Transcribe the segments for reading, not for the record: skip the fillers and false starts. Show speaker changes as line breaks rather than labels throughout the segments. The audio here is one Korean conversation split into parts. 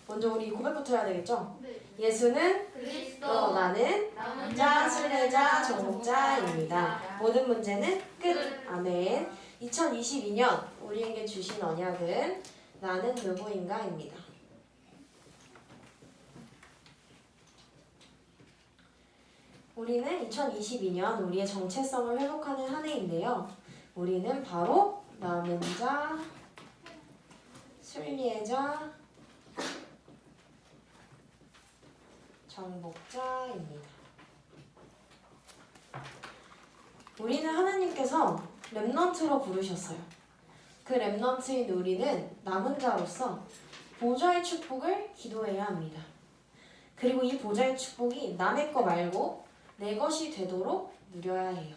먼저 우리 고백부터 해야 되겠죠?
네.
예수는
그리스도
나는 자, 순례자, 정복자입니다. 모든 문제는 끝. 아멘. 2022년 우리에게 주신 언약은 나는 누구인가입니다. 우리는 2022년 우리의 정체성을 회복하는 한 해인데요. 우리는 바로 남은 자, 순례자, 정복자입니다. 우리는 하나님께서 렘넌트로 부르셨어요. 그 렘넌트인 우리는 남은 자로서 보좌의 축복을 기도해야 합니다. 그리고 이 보좌의 축복이 남의 거 말고 내 것이 되도록 누려야 해요.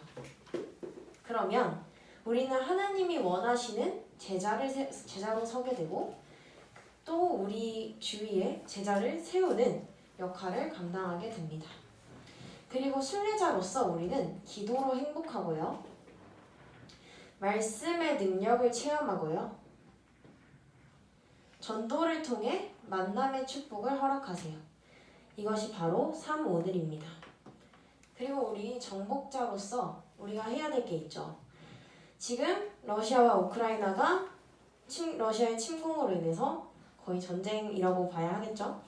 그러면 우리는 하나님이 원하시는 제자로 서게 되고 또 우리 주위에 제자를 세우는 역할을 감당하게 됩니다. 그리고 순례자로서 우리는 기도로 행복하고요. 말씀의 능력을 체험하고요. 전도를 통해 만남의 축복을 허락하세요. 이것이 바로 3오늘입니다. 그리고 우리 정복자로서 우리가 해야 될 게 있죠. 지금 러시아와 우크라이나가 러시아의 침공으로 인해서 거의 전쟁이라고 봐야 하겠죠.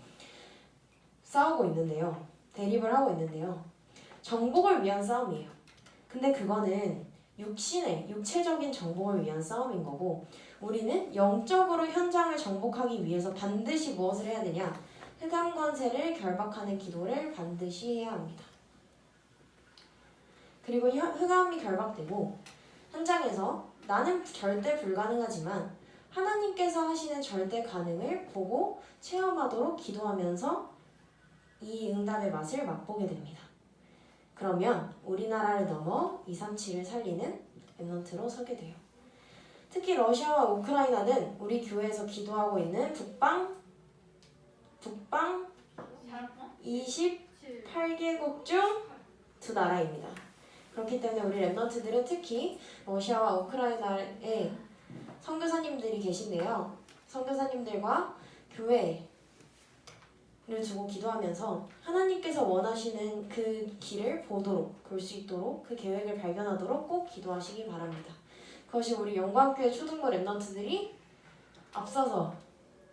싸우고 있는데요. 대립을 하고 있는데요. 정복을 위한 싸움이에요. 근데 그거는 육체적인 정복을 위한 싸움인 거고 우리는 영적으로 현장을 정복하기 위해서 반드시 무엇을 해야 되냐? 흑암 권세를 결박하는 기도를 반드시 해야 합니다. 그리고 흑암이 결박되고 현장에서 나는 절대 불가능하지만 하나님께서 하시는 절대 가능을 보고 체험하도록 기도하면서 이 응답의 맛을 맛보게 됩니다. 그러면 우리나라를 넘어 237을 살리는 렘넌트로 서게 돼요. 특히 러시아와 우크라이나는 우리 교회에서 기도하고 있는 북방 28개국 중 두 나라입니다. 그렇기 때문에 우리 렘넌트들은 특히 러시아와 우크라이나에 선교사님들이 계신데요. 선교사님들과 교회를 두고 기도하면서 하나님께서 원하시는 그 길을 볼 수 있도록 그 계획을 발견하도록 꼭 기도하시기 바랍니다. 그것이 우리 영광교회 초등부 렘넌트들이 앞서서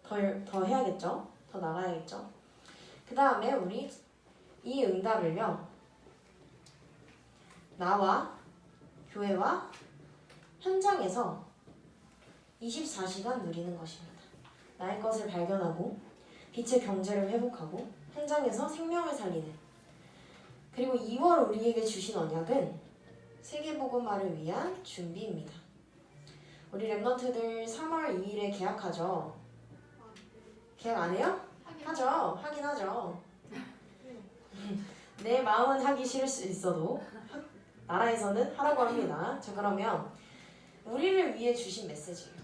더 해야겠죠. 더 나가야겠죠. 그 다음에 우리 이 응답을요. 나와 교회와 현장에서 24시간 누리는 것입니다. 나의 것을 발견하고 빛의 경제를 회복하고 현장에서 생명을 살리는 그리고 2월 우리에게 주신 언약은 세계복음화를 위한 준비입니다. 우리 렘넌트들 3월 2일에 계약하죠. 계약 안 해요? 하죠. 하긴 하죠. 내 마음은 하기 싫을 수 있어도 나라에서는 하라고 합니다. 자, 그러면 우리를 위해 주신 메시지예요.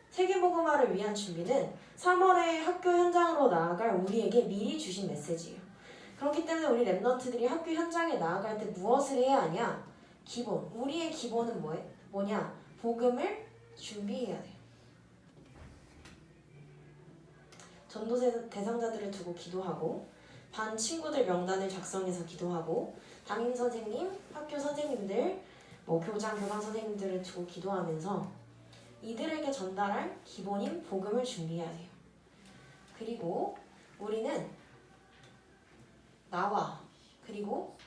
세계복음화를 위한 준비는 3월에 학교 현장으로 나아갈 우리에게 미리 주신 메시지예요. 그렇기 때문에 우리 렘넌트들이 학교 현장에 나아갈 때 무엇을 해야 하냐? 기본. 우리의 기본은 뭐냐? 복음을 준비해야 돼요. 전도 대상자들을 두고 기도하고 반 친구들 명단을 작성해서 기도하고 담임 선생님, 학교 선생님들, 교장, 교감 선생님들을 두고 기도하면서 이들에게 전달할 기본인 복음을 준비해야 돼요. 그리고 우리는 나와 그리고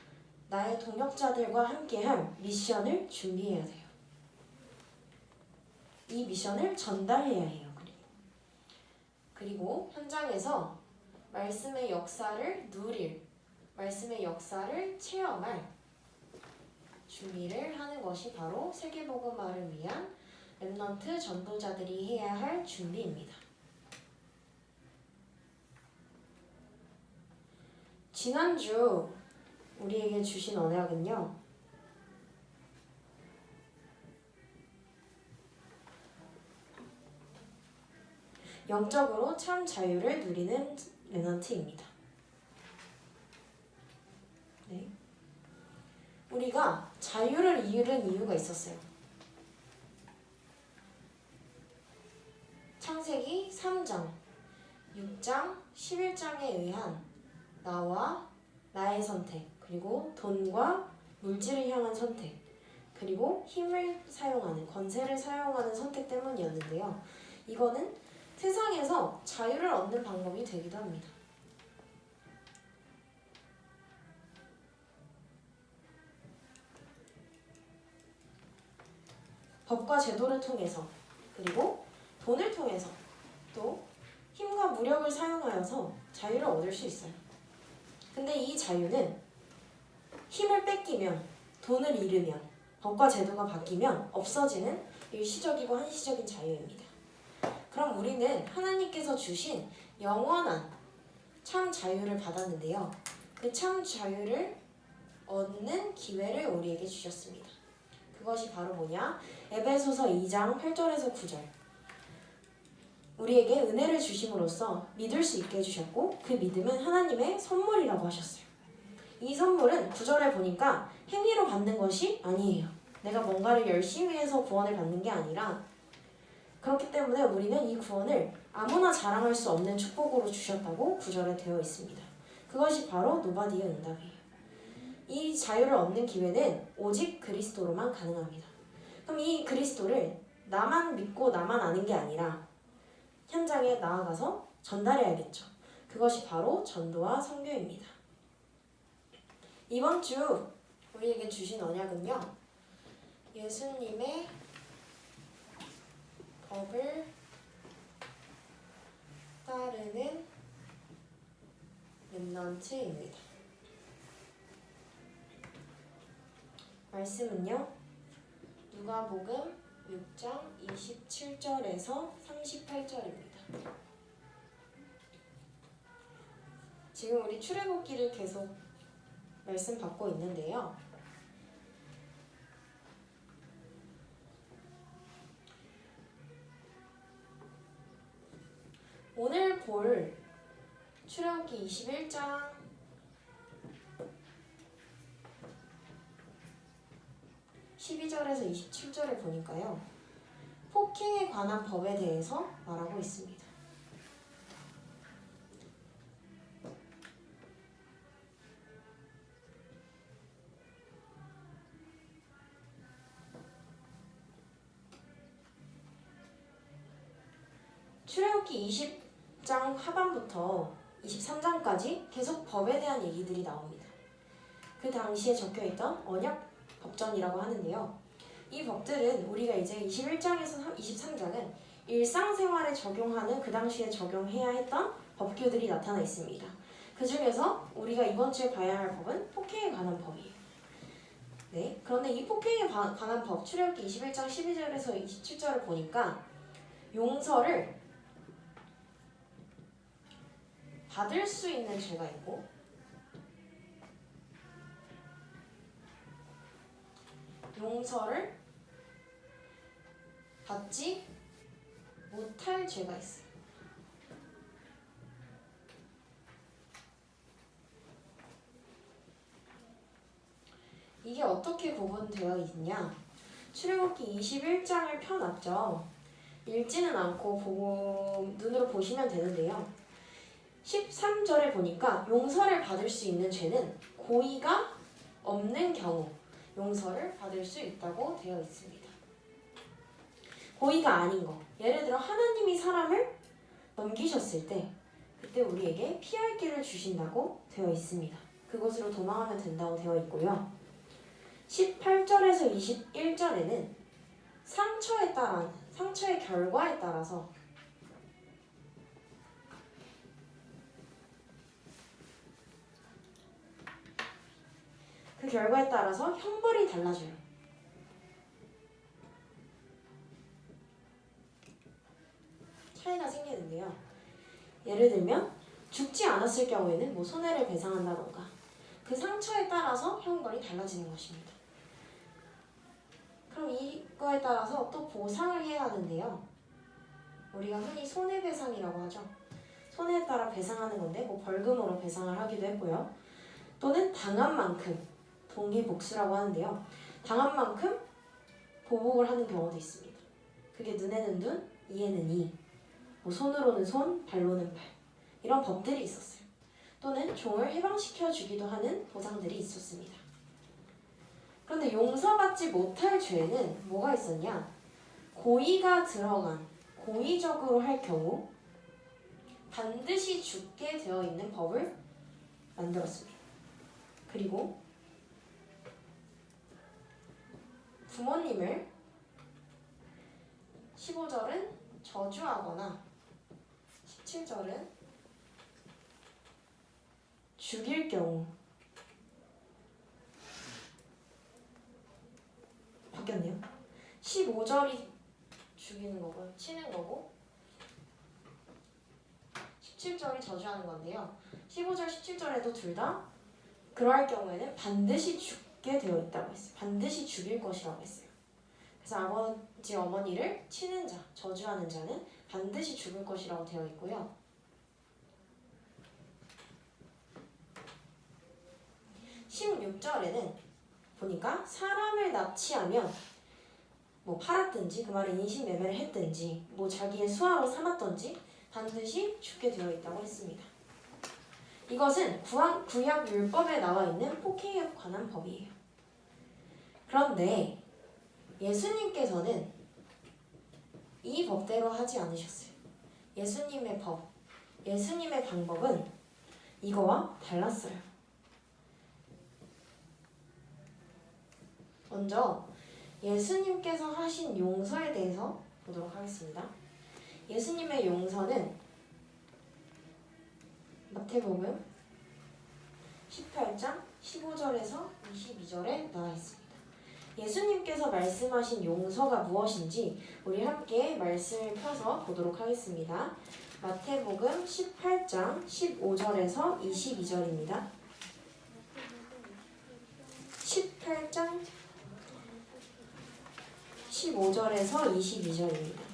나의 동역자들과 함께할 미션을 준비해야 돼요. 이 미션을 전달해야 해요. 그리고 현장에서 말씀의 역사를 말씀의 역사를 체험할 준비를 하는 것이 바로 세계복음화를 위한 렘넌트 전도자들이 해야 할 준비입니다. 지난주 우리에게 주신 언약은요. 영적으로 참 자유를 누리는 렘넌트입니다. 네. 우리가 자유를 잃은 이유가 있었어요. 창세기 3장 6장 11장에 의한 나와 나의 선택, 그리고 돈과 물질을 향한 선택, 그리고 힘을 사용하는, 권세를 사용하는 선택 때문이었는데요. 이거는 세상에서 자유를 얻는 방법이 되기도 합니다. 법과 제도를 통해서, 그리고 돈을 통해서, 또 힘과 무력을 사용하여서 자유를 얻을 수 있어요. 근데 이 자유는 힘을 뺏기면, 돈을 잃으면, 법과 제도가 바뀌면 없어지는 일시적이고 한시적인 자유입니다. 그럼 우리는 하나님께서 주신 영원한 참 자유를 받았는데요. 그 참 자유를 얻는 기회를 우리에게 주셨습니다. 그것이 바로 뭐냐? 에베소서 2장 8절에서 9절. 우리에게 은혜를 주심으로써 믿을 수 있게 해주셨고, 그 믿음은 하나님의 선물이라고 하셨어요. 이 선물은 9절에 보니까 행위로 받는 것이 아니에요. 내가 뭔가를 열심히 해서 구원을 받는 게 아니라, 그렇기 때문에 우리는 이 구원을 아무나 자랑할 수 없는 축복으로 주셨다고 9절에 되어 있습니다. 그것이 바로 노바디의 응답이에요. 이 자유를 얻는 기회는 오직 그리스도로만 가능합니다. 그럼 이 그리스도를 나만 믿고 나만 아는 게 아니라 현장에 나아가서 전달해야겠죠. 그것이 바로 전도와 선교입니다. 이번 주 우리에게 주신 언약은요, 예수님의 법을 따르는 렘넌트입니다. 말씀은요, 누가복음 6장 27절에서 38절입니다. 지금 우리 출애굽기를 계속 말씀 받고 있는데요. 오늘 볼 출애굽기 21장 12절에서 27절을 보니까요, 폭행에 관한 법에 대해서 말하고 있습니다. 출애굽기 20장 하반부터 23장까지 계속 법에 대한 얘기들이 나옵니다. 그 당시에 적혀있던 언약 법전이라고 하는데요. 이 법들은 우리가 이제 21장에서 23장은 일상생활에 적용하는, 그 당시에 적용해야 했던 법규들이 나타나 있습니다. 그 중에서 우리가 이번 주에 봐야 할 법은 폭행에 관한 법이에요. 네, 그런데 이 폭행에 관한 법, 출애굽기 21장 12절에서 27절을 보니까 용서를 받을 수 있는 죄가 있고, 용서를 받지 못할 죄가 있어요. 이게 어떻게 구분되어 있냐? 출애굽기 21장을 펴놨죠. 읽지는 않고 보고 눈으로 보시면 되는데요. 13절에 보니까 용서를 받을 수 있는 죄는 고의가 없는 경우 용서를 받을 수 있다고 되어 있습니다. 고의가 아닌 거, 예를 들어 하나님이 사람을 넘기셨을 때 그때 우리에게 피할 길을 주신다고 되어 있습니다. 그곳으로 도망하면 된다고 되어 있고요. 18절에서 21절에는 상처의 결과에 따라서 그 결과에 따라서 형벌이 달라져요. 차이가 생기는데요. 예를 들면 죽지 않았을 경우에는 뭐 손해를 배상한다던가 그 상처에 따라서 형벌이 달라지는 것입니다. 그럼 이거에 따라서 또 보상을 해야 하는데요. 우리가 흔히 손해배상이라고 하죠. 손해에 따라 배상하는 건데 뭐 벌금으로 배상을 하기도 했고요. 또는 당한 만큼 동기복수라고 하는데요. 당한 만큼 보복을 하는 경우도 있습니다. 그게 눈에는 눈, 이에는 이, 뭐 손으로는 손, 발로는 발. 이런 법들이 있었어요. 또는 종을 해방시켜 주기도 하는 보상들이 있었습니다. 그런데 용서받지 못할 죄는 뭐가 있었냐? 고의가 들어간, 고의적으로 할 경우 반드시 죽게 되어 있는 법을 만들었습니다. 그리고 부모님을 15절은 저주하거나 17절은 죽일 경우 바뀌었네요. 15절이 죽이는 거고 치는 거고 17절이 저주하는 건데요. 15절, 17절에도 둘 다 그러할 경우에는 반드시 죽게 되어 있다고 했어요. 반드시 죽일 것이라고 했어요. 그래서 아버지, 어머니를 치는 자, 저주하는 자는 반드시 죽을 것이라고 되어 있고요. 16절에는 보니까 사람을 납치하면 뭐 팔았든지 그 말에 인신매매를 했든지 뭐 자기의 수하로 삼았든지 반드시 죽게 되어 있다고 했습니다. 이것은 구약 율법에 나와 있는 폭행에 관한 법이에요. 그런데 예수님께서는 이 법대로 하지 않으셨어요. 예수님의 법, 예수님의 방법은 이거와 달랐어요. 먼저 예수님께서 하신 용서에 대해서 보도록 하겠습니다. 예수님의 용서는 마태복음 18장 15절에서 22절에 나와 있습니다. 예수님께서 말씀하신 용서가 무엇인지 우리 함께 말씀을 펴서 보도록 하겠습니다. 마태복음 18장 15절에서 22절입니다. 18장 15절에서 22절입니다.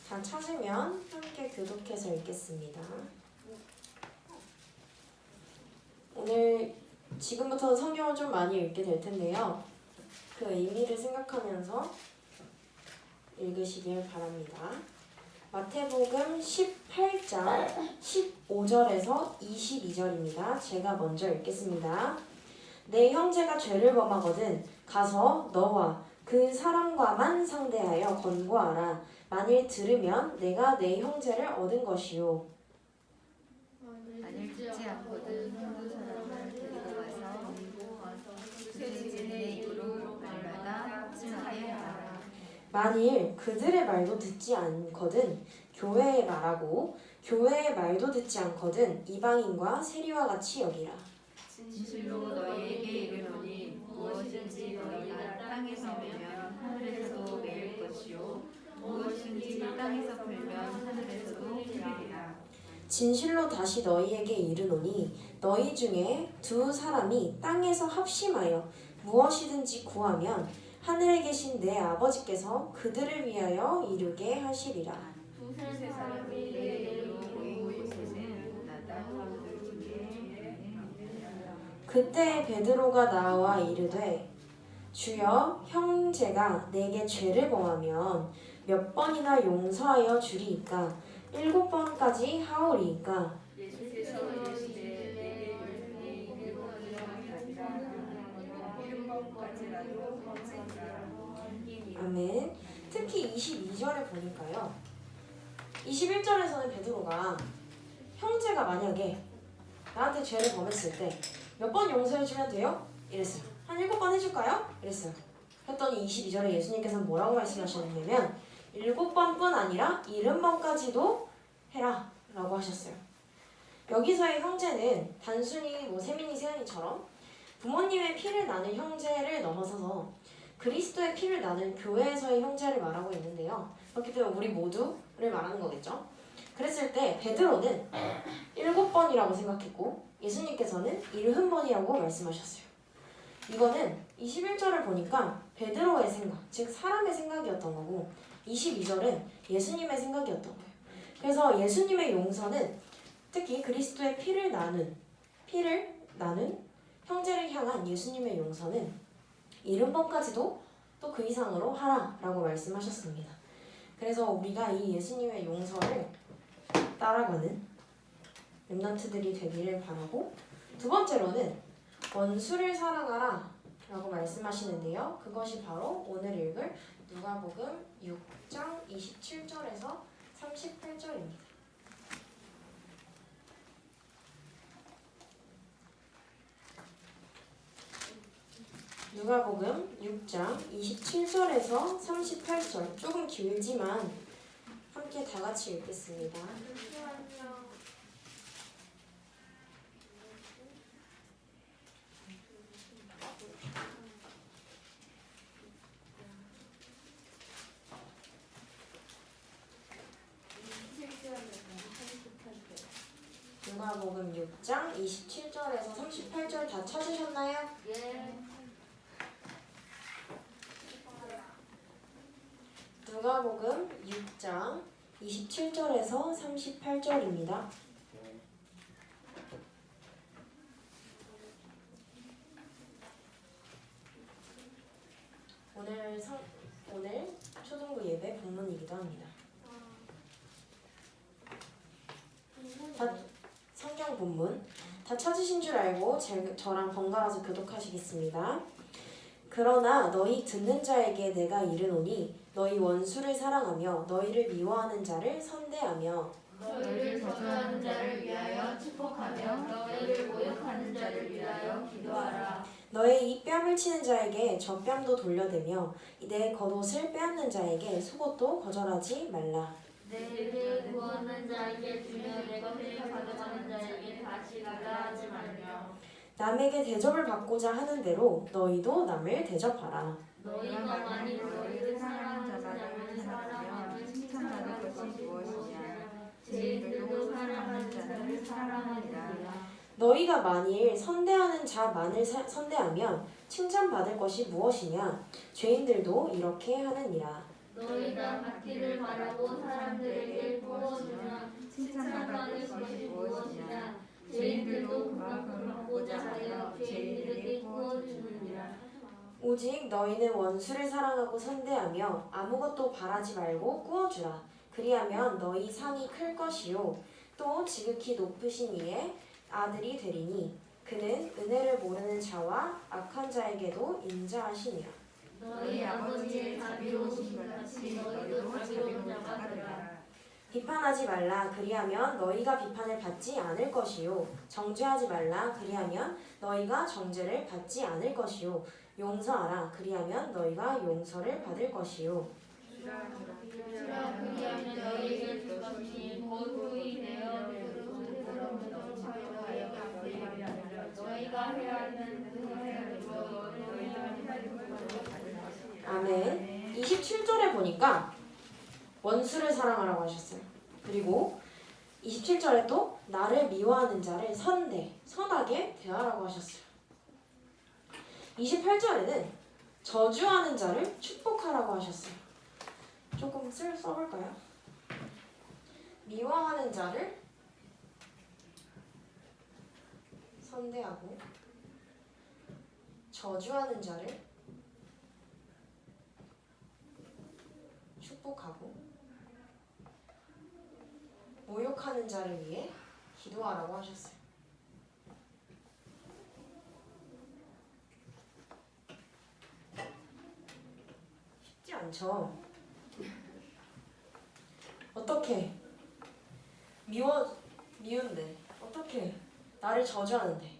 다 찾으면 함께 교독해서 읽겠습니다. 오늘 지금부터 성경을 좀 많이 읽게 될 텐데요. 그 의미를 생각하면서 읽으시길 바랍니다. 마태복음 18장 15절에서 22절입니다. 제가 먼저 읽겠습니다. 내 형제가 죄를 범하거든 가서 너와 그 사람과만 상대하여 권고하라. 만일 들으면 내가 내 형제를 얻은 것이요.
만일 듣지 않거든 한두 사람을 데리고 와서 주제지 내 입으로 날마다 증하게 하라.
만일 그들의 말도 듣지 않거든 교회의 말하고 교회의 말도 듣지 않거든 이방인과 세리와 같이 여기라.
진실로 너희에게 이르노니 무엇인지 너희가 땅에서 매면 하늘에서도 매일 것이요 무엇인지 땅에서 풀면 하늘에서도 풀리리라.
진실로 다시 너희에게 이르노니 너희 중에 두 사람이 땅에서 합심하여 무엇이든지 구하면 하늘에 계신 내 아버지께서 그들을 위하여 이루게 하시리라.
두세 사람이 내 이름으로 모인 곳에는 나다
그때 베드로가 나와 이르되 주여 형제가 내게 죄를 범하면 몇 번이나 용서하여 주리이까 7번까지 하오리이까.
예수께서 이르시되 내게 이르노니 7번이나 아니라 7번까지라도 범죄니라.
아멘. 특히 22절에 보니까요. 21절에서는 베드로가 형제가 만약에 나한테 죄를 범했을 때 몇 번 용서해주면 돼요? 이랬어요. 한 7번 해줄까요? 이랬어요. 했더니 22절에 예수님께서는 뭐라고 말씀하셨냐면 7번뿐 아니라 70번까지도 해라 라고 하셨어요. 여기서의 형제는 단순히 뭐 세민이 세연이처럼 부모님의 피를 나는 형제를 넘어서서 그리스도의 피를 나는 교회에서의 형제를 말하고 있는데요. 그렇기 때문에 우리 모두를 말하는 거겠죠. 그랬을 때 베드로는 7번이라고 생각했고 예수님께서는 70번이라고 말씀하셨어요. 이거는 21절을 보니까 베드로의 생각, 즉 사람의 생각이었던 거고 22절은 예수님의 생각이었던 거예요. 그래서 예수님의 용서는 특히 그리스도의 피를 나눈 형제를 향한 예수님의 용서는 70번까지도 또 그 이상으로 하라라고 말씀하셨습니다. 그래서 우리가 이 예수님의 용서를 따라가는 렘넌트들이 되기를 바라고, 두 번째로는 원수를 사랑하라 라고 말씀하시는데요. 그것이 바로 오늘 읽을 누가복음 6장 27절에서 38절입니다. 누가복음 6장 27절에서 38절, 조금 길지만 함께 다 같이 읽겠습니다. 누가복음 6장 27절에서 38절 다 찾으셨나요?
예.
누가복음 6장 27절에서 38절입니다. 오늘 초등부 예배 본문이기도 합니다. 성경 본문 다 찾으신 줄 알고 저랑 번갈아서 교독하시겠습니다. 그러나 너희 듣는 자에게 내가 이르노니 너희 원수를 사랑하며 너희를 미워하는 자를 선대하며
너희를 저주하는 자를 위하여 축복하며 너희를 모욕하는 자를 위하여 기도하라.
너의 이 뺨을 치는 자에게 저 뺨도 돌려대며 내 겉옷을 빼앗는 자에게 속옷도 거절하지 말라.
내게 구하는 자에게 주며 내 것을 가져가는 자에게 다시 달라 하지 말며
남에게 대접을 받고자 하는 대로 너희도 남을 대접하라.
너희가 만일 너희를 사랑하는 자를 사랑하면 칭찬받을 것이 무엇이냐. 죄인들도 사랑하는 자를 사랑하니라.
너희가 만일 선대하는 자만을 선대하면 칭찬받을 것이 무엇이냐. 죄인들도 이렇게 하느니라.
너희가 받기를 바라고 사람들에게 부어주면 칭찬받을 것이 무엇이냐. 죄인들도 그만큼 받고자 하여 죄인들에게 부어주느니라.
오직 너희는 원수를 사랑하고 선대하며 아무것도 바라지 말고 꾸어주라. 그리하면 너희 상이 클 것이요 또 지극히 높으신 이의 아들이 되리니 그는 은혜를 모르는 자와 악한 자에게도 인자하시니라.
너희 아버지의 자비로우신 것 같이 너희도 자비로운 자가 되라.
비판하지 말라. 그리하면 너희가 비판을 받지 않을 것이요 정죄하지 말라. 그리하면 너희가 정죄를 받지 않을 것이요 용서하라. 그리하면 너희가 용서를 받을 것이요.
그리하면 너희에게 줄 것이 보루이 되어 그릇으로 착용하여 너희가 해야 하는 그 행위로
아멘. 27절에 보니까 원수를 사랑하라고 하셨어요. 그리고 27절에 또 나를 미워하는 자를 선하게 대하라고 하셨어요. 28절에는 저주하는 자를 축복하라고 하셨어요. 조금 써볼까요? 미워하는 자를 선대하고 저주하는 자를 축복하고 모욕하는 자를 위해 기도하라고 하셨어요. 쉽지 않죠? 어떻게 미운데 어떻게 나를 저주하는데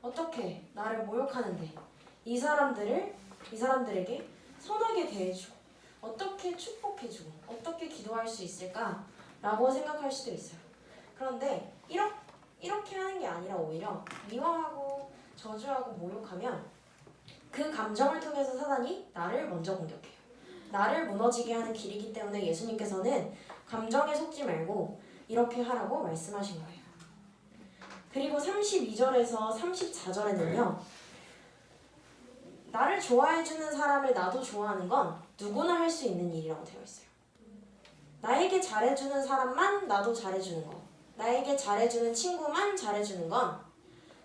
어떻게 나를 모욕하는데 이 사람들에게 선하게 대해주고 어떻게 축복해주고 어떻게 기도할 수 있을까라고 생각할 수도 있어요. 그런데 이렇게 하는 게 아니라 오히려 미워하고 저주하고 모욕하면 그 감정을 통해서 사단이 나를 먼저 공격해요. 나를 무너지게 하는 길이기 때문에 예수님께서는 감정에 속지 말고 이렇게 하라고 말씀하신 거예요. 그리고 32절에서 34절에는요. 나를 좋아해주는 사람을 나도 좋아하는 건 누구나 할 수 있는 일이라고 되어 있어요. 나에게 잘해주는 사람만 나도 잘해주는 거, 나에게 잘해주는 친구만 잘해주는 건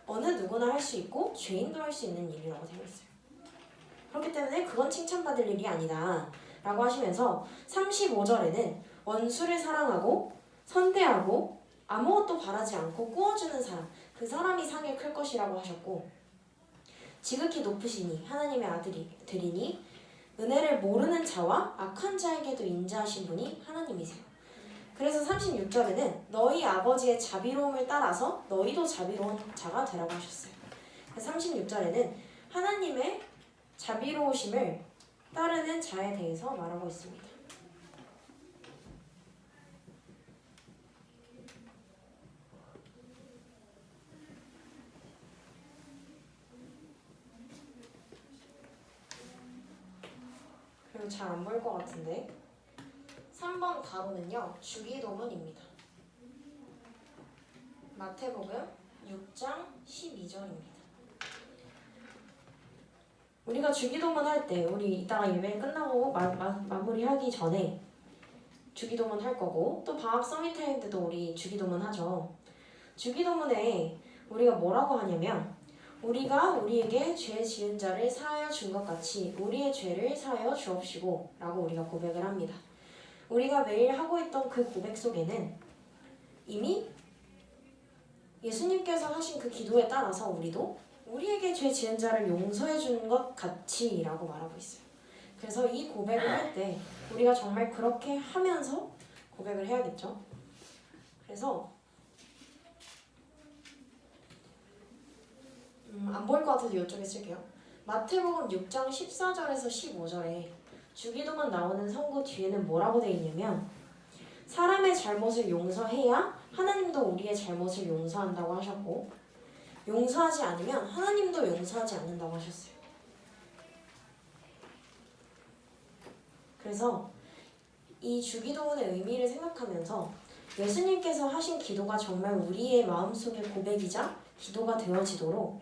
어느 누구나 할 수 있고 죄인도 할 수 있는 일이라고 되어 있어요. 그렇기 때문에 그건 칭찬받을 일이 아니다 라고 하시면서 35절에는 원수를 사랑하고 선대하고 아무것도 바라지 않고 꾸어주는 사람, 그 사람이 상이 클 것이라고 하셨고, 지극히 높으시니 하나님의 아들이 되리니 은혜를 모르는 자와 악한 자에게도 인자하신 분이 하나님이세요. 그래서 36절에는 너희 아버지의 자비로움을 따라서 너희도 자비로운 자가 되라고 하셨어요. 36절에는 하나님의 자비로우심을 따르는 자에 대해서 말하고 있습니다. 그리고 잘 안 보일 것 같은데 3번 가로는요 주기도문입니다. 마태복음 6장 12절입니다. 우리가 주기도문 할 때 우리 이따가 예배 끝나고 마무리하기 전에 주기도문 할 거고, 또 방학 서밋타임 때도 우리 주기도문 하죠. 주기도문에 우리가 뭐라고 하냐면 우리가 우리에게 죄 지은 자를 사하여 준 것 같이 우리의 죄를 사하여 주옵시고 라고 우리가 고백을 합니다. 우리가 매일 하고 있던 그 고백 속에는 이미 예수님께서 하신 그 기도에 따라서 우리도 우리에게 죄 지은 자를 용서해 주는 것 같이 라고 말하고 있어요. 그래서 이 고백을 할 때 우리가 정말 그렇게 하면서 고백을 해야겠죠. 그래서 안 보일 것 같아서 이쪽에 쓸게요. 마태복음 6장 14절에서 15절에 주기도문 나오는 성구 뒤에는 뭐라고 되어 있냐면 사람의 잘못을 용서해야 하나님도 우리의 잘못을 용서한다고 하셨고, 용서하지 않으면 하나님도 용서하지 않는다고 하셨어요. 그래서 이 주기도문의 의미를 생각하면서 예수님께서 하신 기도가 정말 우리의 마음속의 고백이자 기도가 되어지도록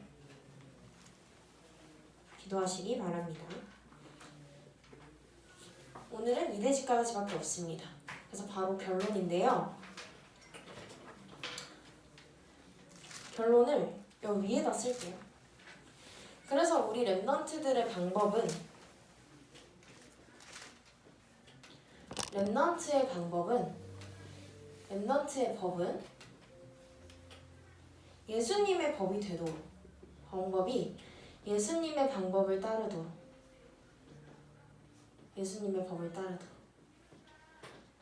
기도하시기 바랍니다. 오늘은 2대지까지밖에 없습니다. 그래서 바로 결론인데요. 결론을 여기 위에다 쓸게요. 그래서 우리 랩넌트들의 랩넌트의 법은 예수님의 법이 되도록, 방법이 예수님의 방법을 따르도록,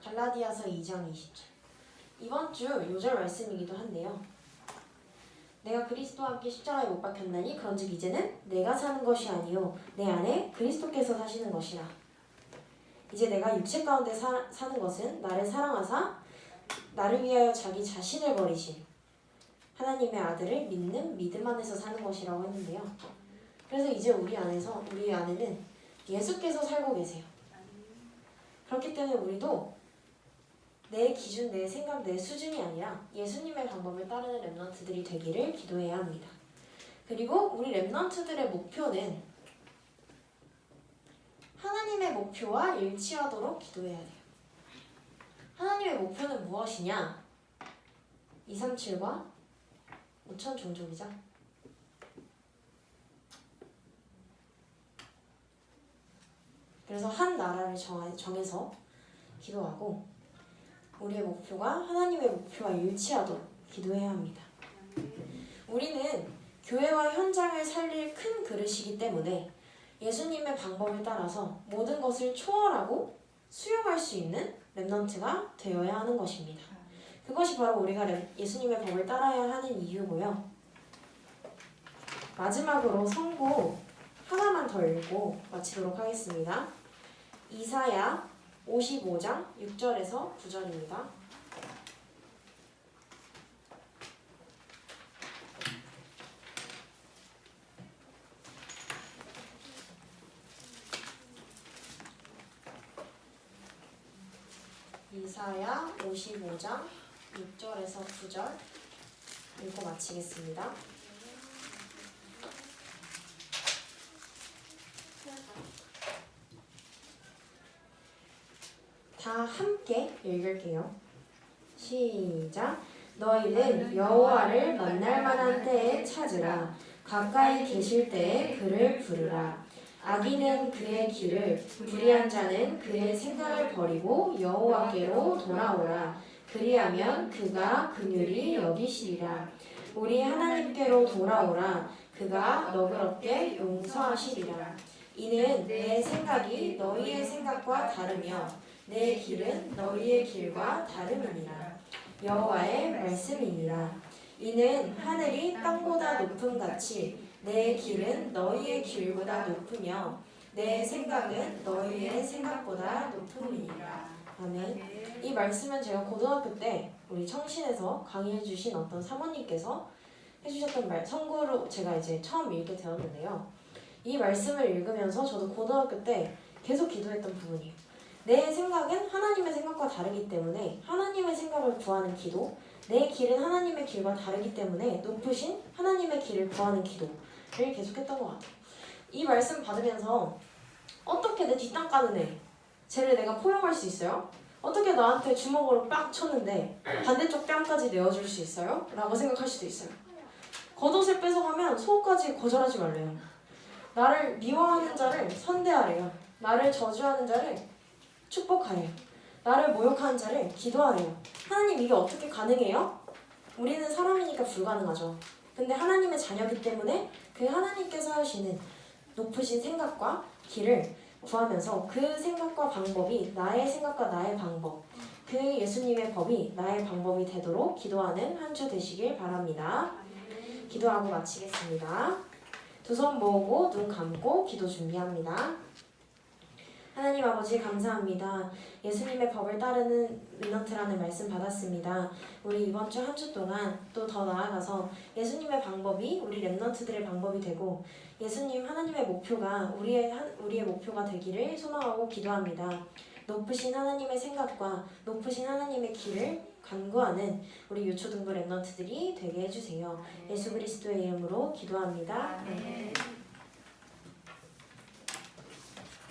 갈라디아서 2장 20절. 이번 주 요절 말씀이기도 한데요. 내가 그리스도와 함께 십자가에 못 박혔나니 그런즉 이제는 내가 사는 것이 아니요 내 안에 그리스도께서 사시는 것이라. 이제 내가 육체 가운데 사는 것은 나를 사랑하사 나를 위하여 자기 자신을 버리신 하나님의 아들을 믿는 믿음 안에서 사는 것이라고 했는데요. 그래서 이제 우리 안에는 예수께서 살고 계세요. 그렇기 때문에 우리도 내 기준, 내 생각, 내 수준이 아니라 예수님의 방법을 따르는 랩넌트들이 되기를 기도해야 합니다. 그리고 우리 랩넌트들의 목표는 하나님의 목표와 일치하도록 기도해야 돼요. 하나님의 목표는 무엇이냐? 237과 5천 종족이죠. 그래서 한 나라를 정해서 기도하고 우리의 목표가 하나님의 목표와 일치하도록 기도해야 합니다. 우리는 교회와 현장을 살릴 큰 그릇이기 때문에 예수님의 방법을 따라서 모든 것을 초월하고 수용할 수 있는 랩넌트가 되어야 하는 것입니다. 그것이 바로 우리가 예수님의 법을 따라야 하는 이유고요. 마지막으로 성구 하나만 더 읽고 마치도록 하겠습니다. 이사야 55장 6절에서 9절입니다. 이사야 55장 6절에서 9절 읽고 마치겠습니다. 다 함께 읽을게요. 시작. 너희는 여호와를 만날 만한 때에 찾으라. 가까이 계실 때에 그를 부르라. 악인은 그의 길을, 불의한 자는 그의 생각을 버리고 여호와께로 돌아오라. 그리하면 그가 긍휼히 여기시리라. 우리 하나님께로 돌아오라. 그가 너그럽게 용서하시리라. 이는 내 생각이 너희의 생각과 다르며 내 길은 너희의 길과 다름이니라. 여호와의 말씀이니라. 이는 하늘이 땅보다 높음 같이 내 길은 너희의 길보다 높으며 내 생각은 너희의 생각보다 높음이니라. 아멘. 이 말씀은 제가 고등학교 때 우리 청신에서 강의해 주신 어떤 사모님께서 해주셨던 선구로 제가 이제 처음 읽게 되었는데요. 이 말씀을 읽으면서 저도 고등학교 때 계속 기도했던 부분이에요. 내 생각은 하나님의 생각과 다르기 때문에 하나님의 생각을 구하는 기도, 내 길은 하나님의 길과 다르기 때문에 높으신 하나님의 길을 구하는 기도를 계속했던 것 같아요. 이 말씀 받으면서 어떻게 내 뒷땅 까는 애 쟤를 내가 포용할 수 있어요? 어떻게 나한테 주먹으로 빡 쳤는데 반대쪽 뺨까지 내어줄 수 있어요? 라고 생각할 수도 있어요. 겉옷을 뺏어가면 속옷까지 거절하지 말래요. 나를 미워하는 자를 선대하래요. 나를 저주하는 자를 축복하래요. 나를 모욕하는 자를 기도하래요. 하나님, 이게 어떻게 가능해요? 우리는 사람이니까 불가능하죠. 근데 하나님의 자녀이기 때문에 그 하나님께서 하시는 높으신 생각과 길을 구하면서 그 생각과 방법이 나의 생각과 나의 방법, 그 예수님의 법이 나의 방법이 되도록 기도하는 한 주 되시길 바랍니다. 기도하고 마치겠습니다. 두 손 모으고 눈 감고 기도 준비합니다. 하나님 아버지 감사합니다. 예수님의 법을 따르는 렘넌트라는 말씀 받았습니다. 우리 이번 주 한 주 동안 또 더 나아가서 예수님의 방법이 우리 렘넌트들의 방법이 되고 예수님 하나님의 목표가 우리의 목표가 되기를 소망하고 기도합니다. 높으신 하나님의 생각과 높으신 하나님의 길을 간구하는 우리 유초등부 렘넌트들이 되게 해주세요. 예수 그리스도의 이름으로 기도합니다.
아멘.